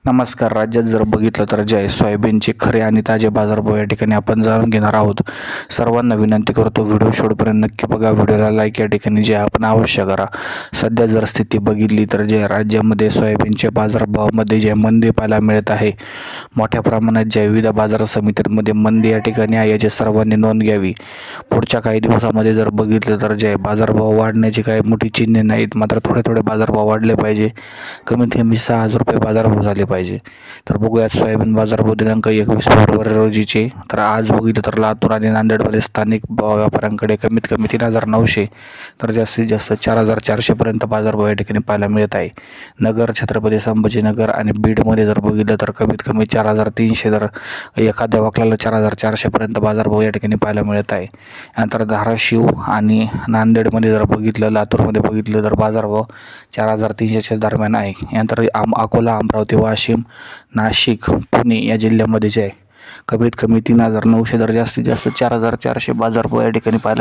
नमस्कार. राज्यात जर बघितलं तर जे आहे सोयाबीनचे खरे आणि ताजे बाजारभाव या ठिकाणी आपण जाणून घेणार आहोत. सर्वांना विनंती करतो, व्हिडिओ शेवटपर्यंत नक्की बघा. व्हिडिओला लाईक या ठिकाणी जे आपण अवश्य करा. सध्या जर स्थिती बघितली तर जे राज्यामध्ये सोयाबीनच्या बाजारभावामध्ये जे मंदी पाहायला मिळत आहे. मोठ्या प्रमाणात ज्या विविध बाजार समित्यांमध्ये मंदी या ठिकाणी आहे, याची सर्वांनी नोंद घ्यावी. पुढच्या काही दिवसामध्ये जर बघितलं तर जे बाजारभाव वाढण्याची काही मोठी चिन्हे नाहीत, मात्र थोडे बाजारभाव वाढले पाहिजे. कमीत कमी 6,000 रुपये बाजारभाव झाले पाहिजे. तर बघूयात सोयाबीन बाजारभाव दिनांक 21 फेब्रुवारी रोजीचे. तर आज बघितलं तर लातूर आणि नांदेडमध्ये स्थानिक व्यापाऱ्यांकडे कमीत कमी 3,900 तर जास्तीत जास्त 4,400 पर्यंत बाजारभाव या ठिकाणी पाहायला मिळत आहे. नगर, छत्रपती संभाजीनगर आणि बीडमध्ये जर बघितलं तर कमीत कमी 4,300 तर एखाद्या वकलाला 4,400 पर्यंत बाजारभाव या ठिकाणी पाहायला मिळत आहे. नंतर धाराशिव आणि नांदेडमध्ये जर बघितलं, लातूरमध्ये बघितलं तर बाजारभाव 4,300च्या दरम्यान आहे. यानंतर अकोला, अमरावती, वाशिम, नाशिक, पुणे या जिल्ह्यामध्ये जे आहे कमीत कमी 3,900 तर जास्तीत जास्त 4,400 बाजारभाव या ठिकाणी पाहायला